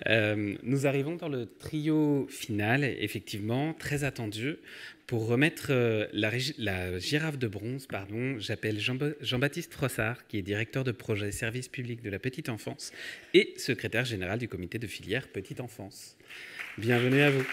Nous arrivons dans le trio final, effectivement, très attendu. Pour remettre la girafe de bronze, pardon, j'appelle Jean-Baptiste Frossard, qui est directeur de projet service public de la petite enfance et secrétaire général du comité de filière petite enfance. Bienvenue à vous.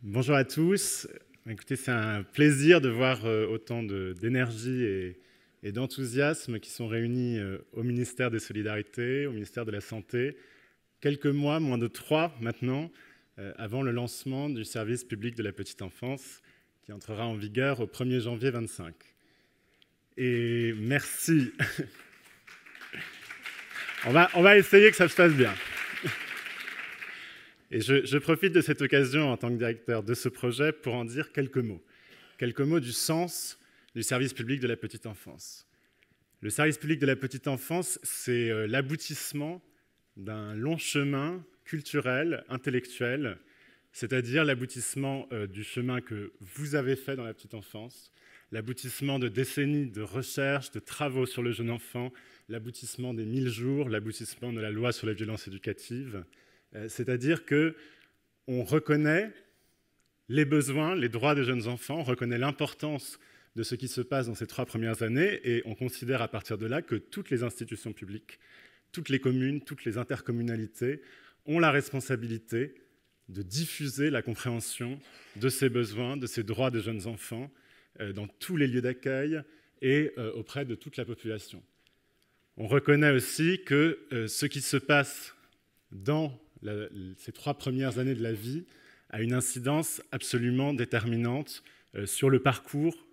Bonjour à tous. Écoutez, c'est un plaisir de voir autant d'énergie et d'enthousiasme qui sont réunis au ministère des Solidarités, au ministère de la Santé, quelques mois, moins de 3 maintenant, avant le lancement du service public de la petite enfance qui entrera en vigueur au 1er janvier 2025. Et merci. On va essayer que ça se passe bien. Et je profite de cette occasion en tant que directeur de ce projet pour en dire quelques mots. Quelques mots du sens du service public de la petite enfance. Le service public de la petite enfance, c'est l'aboutissement d'un long chemin culturel, intellectuel, c'est-à-dire l'aboutissement du chemin que vous avez fait dans la petite enfance, l'aboutissement de décennies de recherche, de travaux sur le jeune enfant, l'aboutissement des 1000 jours, l'aboutissement de la loi sur la violence éducative. C'est-à-dire qu'on reconnaît les besoins, les droits des jeunes enfants, on reconnaît l'importance de ce qui se passe dans ces 3 premières années et on considère à partir de là que toutes les institutions publiques, toutes les communes, toutes les intercommunalités ont la responsabilité de diffuser la compréhension de ces besoins, de ces droits des jeunes enfants dans tous les lieux d'accueil et auprès de toute la population. On reconnaît aussi que ce qui se passe dans ces 3 premières années de la vie a une incidence absolument déterminante sur le parcours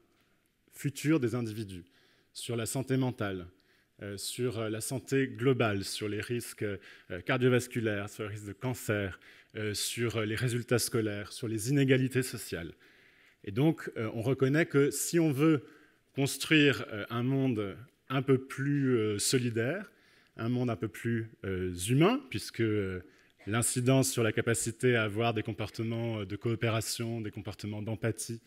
futur des individus, sur la santé mentale, sur la santé globale, sur les risques cardiovasculaires, sur les risques de cancer, sur les résultats scolaires, sur les inégalités sociales. Et donc, on reconnaît que si on veut construire un monde un peu plus solidaire, un monde un peu plus humain, puisque l'incidence sur la capacité à avoir des comportements de coopération, des comportements d'empathie,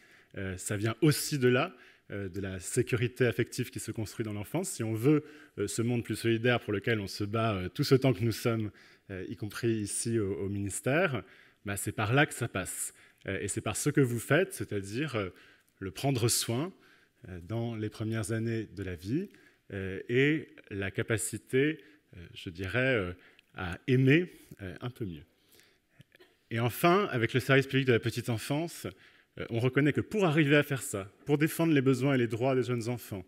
ça vient aussi de là, de la sécurité affective qui se construit dans l'enfance. Si on veut ce monde plus solidaire pour lequel on se bat tout ce temps que nous sommes, y compris ici au ministère, bah, c'est par là que ça passe. Et c'est par ce que vous faites, c'est-à-dire le prendre soin dans les premières années de la vie et la capacité, je dirais, à aimer un peu mieux. Et enfin, avec le service public de la petite enfance, on reconnaît que pour arriver à faire ça, pour défendre les besoins et les droits des jeunes enfants,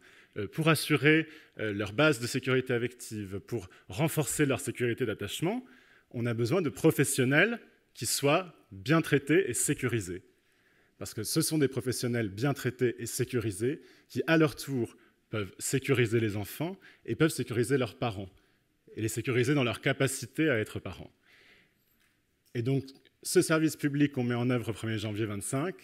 pour assurer leur base de sécurité affective, pour renforcer leur sécurité d'attachement, on a besoin de professionnels qui soient bien traités et sécurisés. Parce que ce sont des professionnels bien traités et sécurisés qui, à leur tour, peuvent sécuriser les enfants et peuvent sécuriser leurs parents et les sécuriser dans leur capacité à être parents. Et donc, ce service public qu'on met en œuvre au 1er janvier 2025,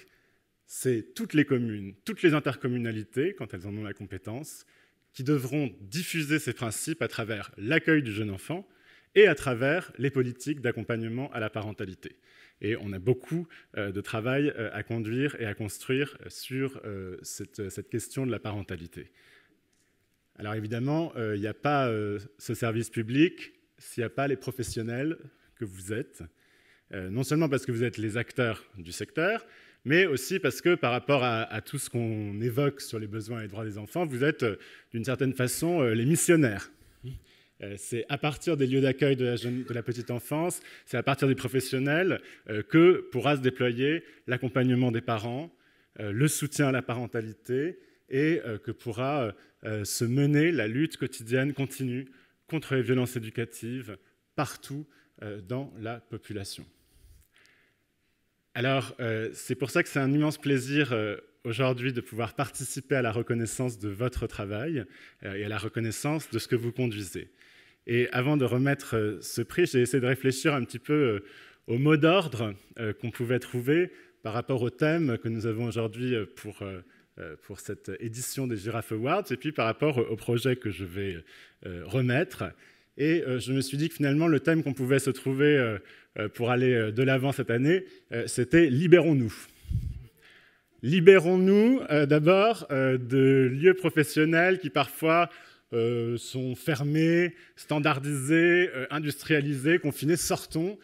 c'est toutes les communes, toutes les intercommunalités, quand elles en ont la compétence, qui devront diffuser ces principes à travers l'accueil du jeune enfant et à travers les politiques d'accompagnement à la parentalité. Et on a beaucoup de travail à conduire et à construire sur cette question de la parentalité. Alors évidemment, il n'y a pas ce service public s'il n'y a pas les professionnels que vous êtes, non seulement parce que vous êtes les acteurs du secteur, mais aussi parce que par rapport à tout ce qu'on évoque sur les besoins et les droits des enfants, vous êtes d'une certaine façon les missionnaires. C'est à partir des lieux d'accueil de la petite enfance, c'est à partir des professionnels que pourra se déployer l'accompagnement des parents, le soutien à la parentalité et que pourra se mener la lutte quotidienne continue contre les violences éducatives partout dans la population. Alors, c'est pour ça que c'est un immense plaisir aujourd'hui de pouvoir participer à la reconnaissance de votre travail et à la reconnaissance de ce que vous conduisez. Et avant de remettre ce prix, j'ai essayé de réfléchir un petit peu au mot d'ordre qu'on pouvait trouver par rapport au thème que nous avons aujourd'hui pour pour cette édition des Giraffe Awards, et puis par rapport au projet que je vais remettre. Et je me suis dit que finalement, le thème qu'on pouvait se trouver pour aller de l'avant cette année, c'était « Libérons-nous ». Libérons-nous d'abord de lieux professionnels qui parfois sont fermés, standardisés, industrialisés, confinés. Sortons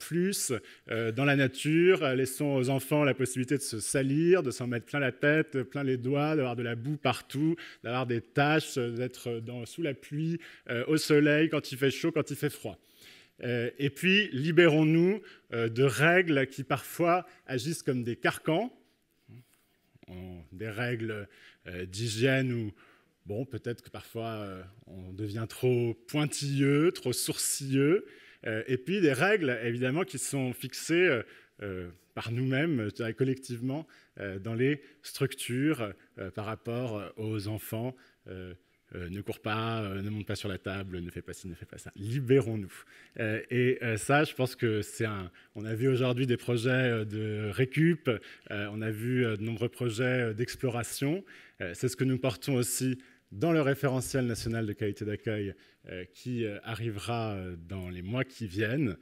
plus dans la nature, laissons aux enfants la possibilité de se salir, de s'en mettre plein la tête, plein les doigts, d'avoir de la boue partout, d'avoir des taches, d'être sous la pluie, au soleil, quand il fait chaud, quand il fait froid. Et puis, libérons-nous de règles qui parfois agissent comme des carcans, des règles d'hygiène où bon, peut-être que parfois on devient trop pointilleux, trop sourcilleux, et puis des règles évidemment qui sont fixées par nous-mêmes, collectivement, dans les structures par rapport aux enfants. Ne cours pas, ne monte pas sur la table, ne fais pas ci, ne fais pas ça. Libérons-nous. Et ça, je pense que c'est on a vu aujourd'hui des projets de récup, on a vu de nombreux projets d'exploration. C'est ce que nous portons aussi dans le référentiel national de qualité d'accueil qui arrivera dans les mois qui viennent.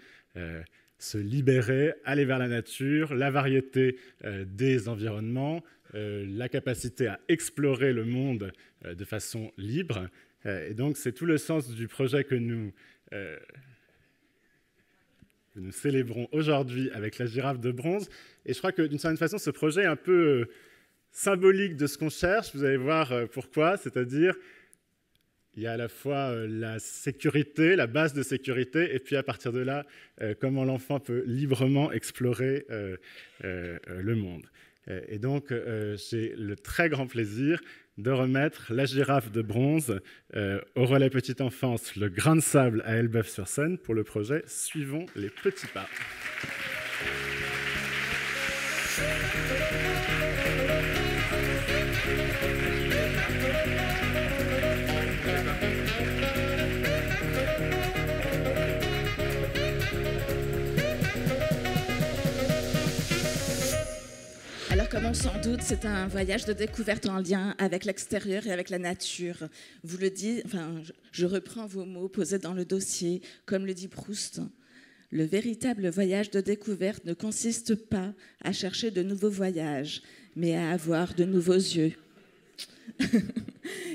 Se libérer, aller vers la nature, la variété des environnements, la capacité à explorer le monde de façon libre. Et donc, c'est tout le sens du projet que nous célébrons aujourd'hui avec la girafe de bronze. Et je crois que, d'une certaine façon, ce projet est un peu symbolique de ce qu'on cherche. Vous allez voir pourquoi, c'est-à-dire il y a à la fois la sécurité, la base de sécurité, et puis à partir de là, comment l'enfant peut librement explorer le monde. Et donc, j'ai le très grand plaisir de remettre la girafe de bronze au relais petite enfance, le grain de sable à Elbeuf-sur-Seine pour le projet « Suivons les petits pas ». Alors, comme on s'en doute, c'est un voyage de découverte en lien avec l'extérieur et avec la nature. Vous le dites, enfin, je reprends vos mots posés dans le dossier, comme le dit Proust. Le véritable voyage de découverte ne consiste pas à chercher de nouveaux voyages, mais à avoir de nouveaux yeux.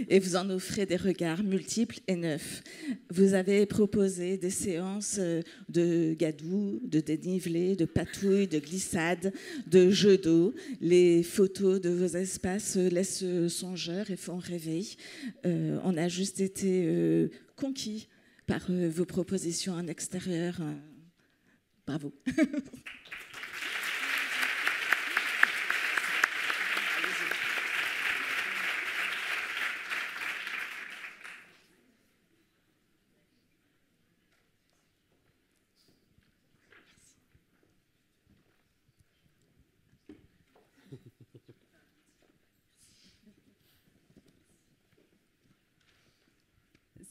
Et vous en offrez des regards multiples et neufs. Vous avez proposé des séances de gadou, de dénivelé, de patouille, de glissade, de jeux d'eau. Les photos de vos espaces laissent songeurs et font rêver. On a juste été conquis par vos propositions en extérieur. Bravo.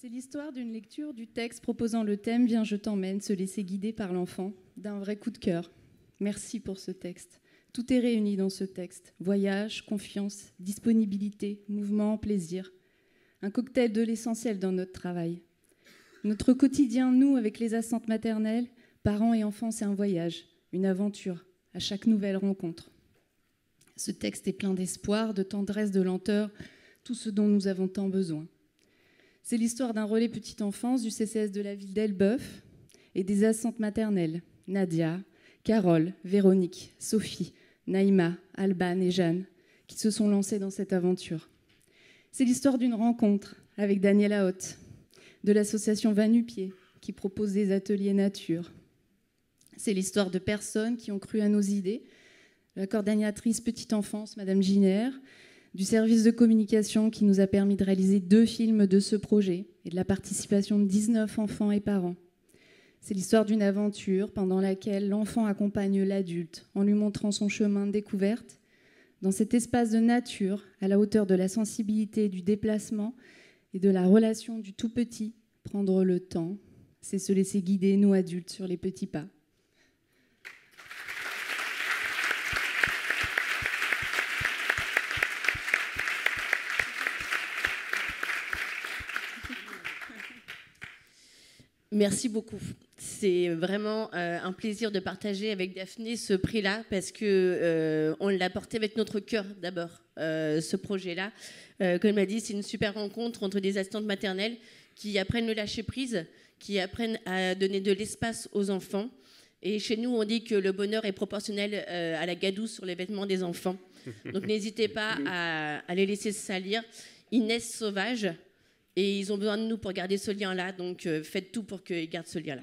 C'est l'histoire d'une lecture du texte proposant le thème « Viens, je t'emmène », se laisser guider par l'enfant, d'un vrai coup de cœur. Merci pour ce texte. Tout est réuni dans ce texte. Voyage, confiance, disponibilité, mouvement, plaisir. Un cocktail de l'essentiel dans notre travail. Notre quotidien, nous, avec les assistantes maternelles, parents et enfants, c'est un voyage, une aventure, à chaque nouvelle rencontre. Ce texte est plein d'espoir, de tendresse, de lenteur, tout ce dont nous avons tant besoin. C'est l'histoire d'un relais petite enfance du CCS de la ville d'Elbeuf et des assistantes maternelles, Nadia, Carole, Véronique, Sophie, Naïma, Alban et Jeanne, qui se sont lancées dans cette aventure. C'est l'histoire d'une rencontre avec Daniela Hoth, de l'association Va-Nu-Pieds, qui propose des ateliers nature. C'est l'histoire de personnes qui ont cru à nos idées, la coordinatrice petite enfance, Madame Giner, du service de communication qui nous a permis de réaliser 2 films de ce projet et de la participation de 19 enfants et parents. C'est l'histoire d'une aventure pendant laquelle l'enfant accompagne l'adulte en lui montrant son chemin de découverte dans cet espace de nature à la hauteur de la sensibilité du déplacement et de la relation du tout petit. Prendre le temps, c'est se laisser guider, nous adultes, sur les petits pas. Merci beaucoup. C'est vraiment un plaisir de partager avec Daphné ce prix-là parce que on l'a porté avec notre cœur d'abord, ce projet-là. Comme l'a dit, c'est une super rencontre entre des assistantes maternelles qui apprennent le lâcher-prise, qui apprennent à donner de l'espace aux enfants. Et chez nous, on dit que le bonheur est proportionnel à la gadoue sur les vêtements des enfants. Donc n'hésitez pas à les laisser se salir. Ils naissent sauvages et ils ont besoin de nous pour garder ce lien-là. Donc faites tout pour qu'ils gardent ce lien-là.